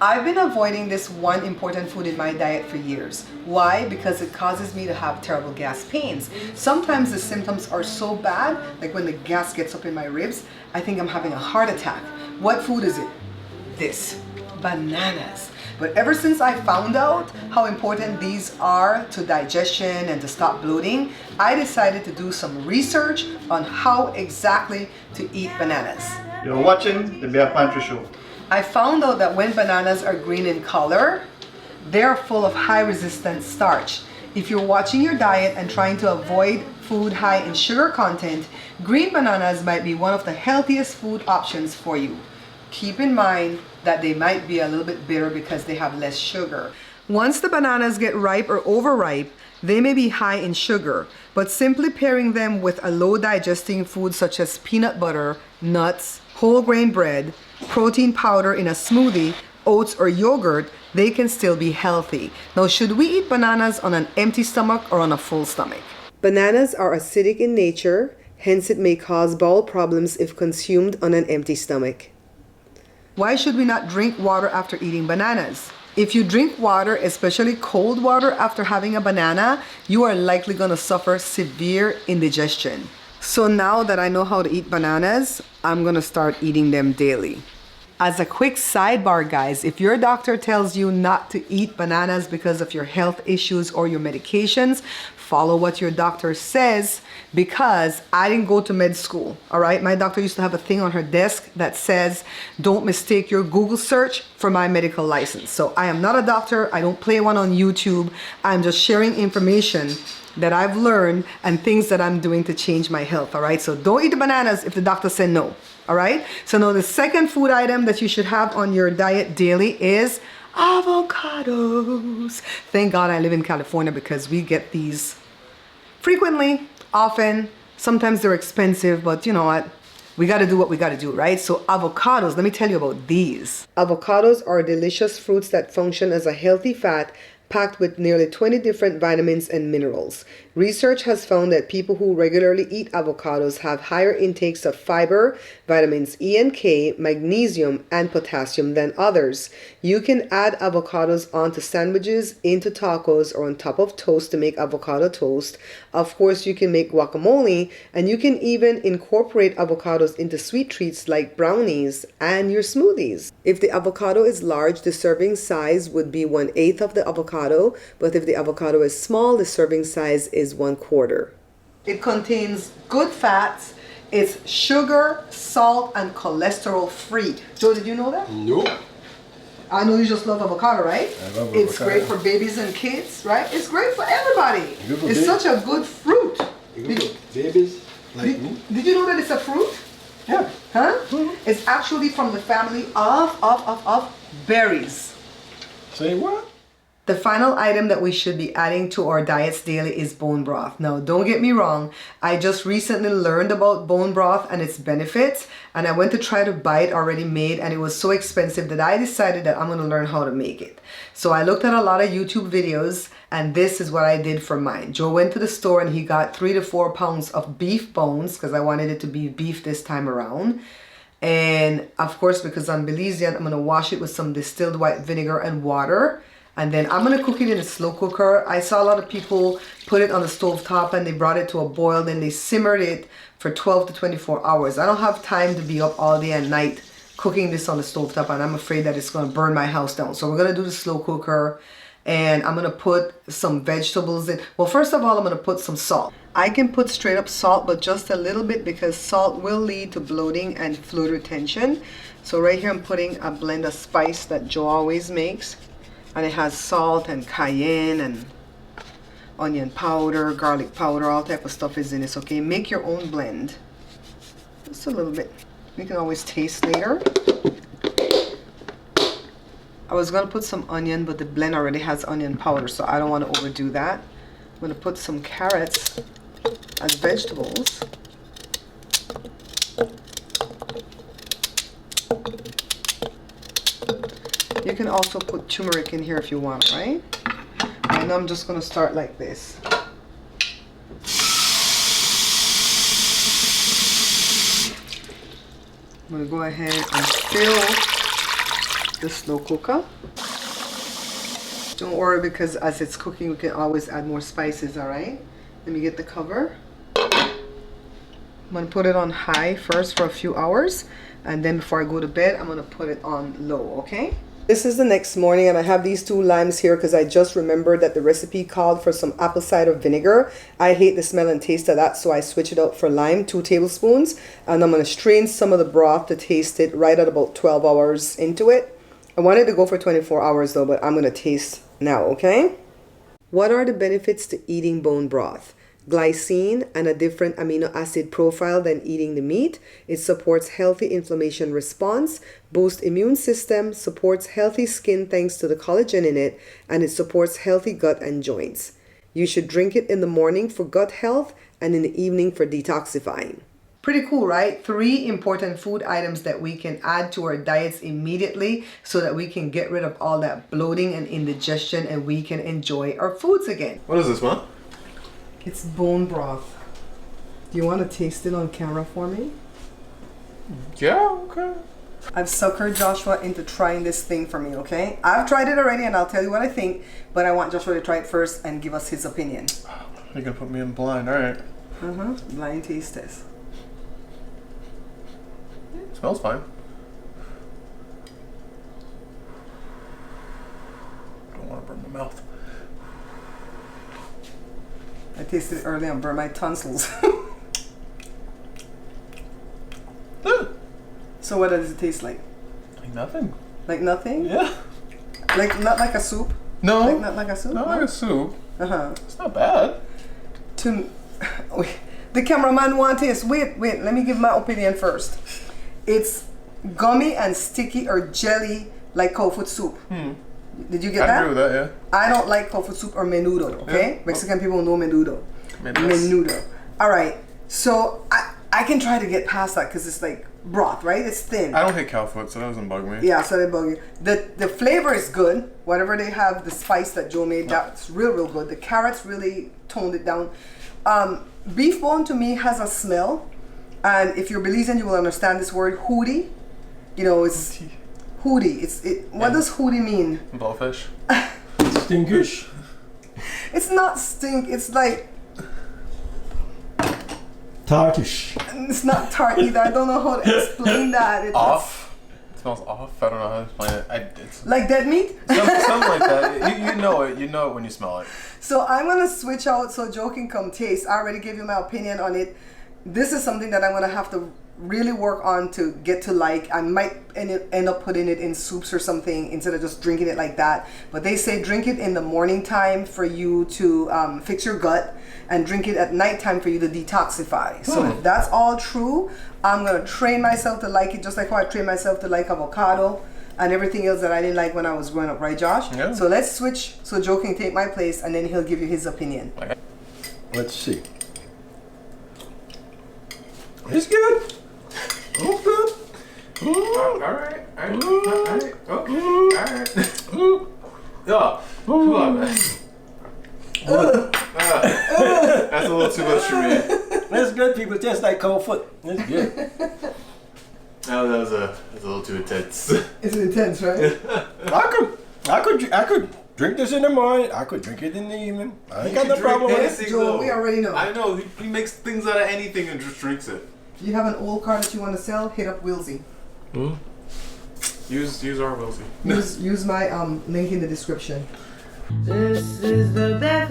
I've been avoiding this one important food in my diet for years. Why? Because it causes me to have terrible gas pains. Sometimes the symptoms are so bad, like when the gas gets up in my ribs, I think I'm having a heart attack. What food is it? This, bananas. But ever since I found out how important these are to digestion and to stop bloating, I decided to do some research on how exactly to eat bananas. You're watching the Bare Pantry Show. I found out that when bananas are green in color, they're full of high resistance starch. If you're watching your diet and trying to avoid food high in sugar content, green bananas might be one of the healthiest food options for you. Keep in mind that they might be a little bit bitter because they have less sugar. Once the bananas get ripe or overripe, they may be high in sugar, but simply pairing them with a low digesting food such as peanut butter, nuts, whole grain bread, protein powder in a smoothie, oats or yogurt, they can still be healthy. Now, should we eat bananas on an empty stomach or on a full stomach? Bananas are acidic in nature, hence it may cause bowel problems if consumed on an empty stomach. Why should we not drink water after eating bananas? If you drink water, especially cold water after having a banana, you are likely going to suffer severe indigestion. So now that I know how to eat bananas, I'm going to start eating them daily. As a quick sidebar, guys, if your doctor tells you not to eat bananas because of your health issues or your medications, follow what your doctor says, because I didn't go to med school, all right? My doctor used to have a thing on her desk that says, don't mistake your Google search for my medical license. So I am not a doctor. I don't play one on YouTube. I'm just sharing information that I've learned and things that I'm doing to change my health, all right? So don't eat the bananas if the doctor said no, all right? So now the second food item that you should have on your diet daily is avocados. Thank God I live in California because we get these frequently, often. Sometimes they're expensive, but you know what? We got to do what we got to do, right? So avocados, let me tell you about these. Avocados are delicious fruits that function as a healthy fat packed with nearly 20 different vitamins and minerals. Research has found that people who regularly eat avocados have higher intakes of fiber, vitamins E and K, magnesium, and potassium than others. You can add avocados onto sandwiches, into tacos, or on top of toast to make avocado toast. Of course, you can make guacamole, and you can even incorporate avocados into sweet treats like brownies and your smoothies. If the avocado is large, the serving size would be 1/8 of the avocado, but if the avocado is small, the serving size is 1/4. It contains good fats. It's sugar, salt, and cholesterol free. Joe, did you know that? No. I know you just love avocado, right? I love avocado. It's great for babies and kids, right? It's great for everybody. It's such a good fruit. Babies like me. Did you know that it's a fruit? Yeah. Huh? It's actually from the family of berries. Say what? The final item that we should be adding to our diets daily is bone broth. Now, don't get me wrong. I just recently learned about bone broth and its benefits, and I went to try to buy it already made, and it was so expensive that I decided that I'm going to learn how to make it. So I looked at a lot of YouTube videos, and this is what I did for mine. Joe went to the store and he got 3 to 4 pounds of beef bones because I wanted it to be beef this time around. And of course, because I'm Belizean, I'm going to wash it with some distilled white vinegar and water. And then I'm going to cook it in a slow cooker. I saw a lot of people put it on the stove top and they brought it to a boil. Then they simmered it for 12 to 24 hours. I don't have time to be up all day and night cooking this on the stove top, and I'm afraid that it's going to burn my house down. So we're going to do the slow cooker, and I'm going to put some vegetables in. Well, first of all, I'm going to put some salt. I can put straight up salt, but just a little bit because salt will lead to bloating and fluid retention. So right here I'm putting a blend of spice that Joe always makes. And it has salt and cayenne and onion powder, garlic powder, all type of stuff is in this, okay? Make your own blend. Just a little bit. You can always taste later. I was going to put some onion, but the blend already has onion powder, so I don't want to overdo that. I'm going to put some carrots as vegetables. You can also put turmeric in here if you want, right? And I'm just going to start like this. I'm going to go ahead and fill the slow cooker. Don't worry, because as it's cooking, we can always add more spices, all right? Let me get the cover. I'm gonna put it on high first for a few hours, and then before I go to bed, I'm gonna put it on low, okay? This is the next morning, and I have these 2 limes here because I just remembered that the recipe called for some apple cider vinegar. I hate the smell and taste of that, so I switch it out for lime, 2 tablespoons. And I'm gonna strain some of the broth to taste it right at about 12 hours into it. I wanted to go for 24 hours though, but I'm gonna taste now, okay? What are the benefits to eating bone broth? Glycine and a different amino acid profile than eating the meat. It supports healthy inflammation response, boosts immune system, supports healthy skin thanks to the collagen in it, and it supports healthy gut and joints. You should drink it in the morning for gut health and in the evening for detoxifying. Pretty cool, right? 3 important food items that we can add to our diets immediately so that we can get rid of all that bloating and indigestion and we can enjoy our foods again. What is this, Mom? It's bone broth. Do you want to taste it on camera for me? Yeah, okay. I've suckered Joshua into trying this thing for me, okay? I've tried it already and I'll tell you what I think, but I want Joshua to try it first and give us his opinion. You're gonna put me in blind, alright. Blind taste test. Smells fine. Don't want to burn my mouth. I tasted it earlier and burned my tonsils. So what does it taste like? Like nothing. Like nothing? Yeah. Like not like a soup? No. Like not like a soup? Not like a soup. Uh-huh. It's not bad. The cameraman wants this. Wait, let me give my opinion first. It's gummy and sticky or jelly like cold food soup. Did you get that? I agree with that, yeah. I don't like cold food soup or menudo, okay? Yeah. Mexican people know menudo. Menudo. Menudo. All right. So I can try to get past that because it's like broth, right? It's thin. I don't hate cow foot, so that doesn't bug me. Yeah, so they bug you. The flavor is good. Whatever they have, the spice that Joe made, that's real good. The carrots really toned it down. Beef bone to me has a smell. And if you're Belizean, you will understand this word, hootie. You know, it's hootie. What does hootie mean? Blowfish. Stinkish. It's not stink. It's like, Tartish. it's not tart either. I don't know how to explain that. It's Off. It smells off. I don't know how to explain it. It's like dead meat. something like that. You know it. You know it when you smell it. So I'm gonna switch out so Joe can come taste. I already gave you my opinion on it. This is something that I'm gonna have to really work on to get to like. I might end up putting it in soups or something instead of just drinking it like that. But they say drink it in the morning time for you to fix your gut, and drink it at nighttime for you to detoxify. So if that's all true, I'm gonna train myself to like it, just like how I trained myself to like avocado and everything else that I didn't like when I was growing up, right, Josh? Yeah. So let's switch so Joe can take my place and then he'll give you his opinion. Let's see. It's good. Oh, good. Alright. Okay. Alright. Yeah. Come on, man. That's a little too much for me. That's good. People taste like cold foot. It's good. No, that was a little too intense. It's intense, right? I could drink this in the morning. I could drink it in the evening. I ain't got no problem with it. Joel, we already know. I know. He makes things out of anything and just drinks it. You have an old car that you want to sell? Hit up Wilsey. Use our Wilsey. Use my link in the description. This is the best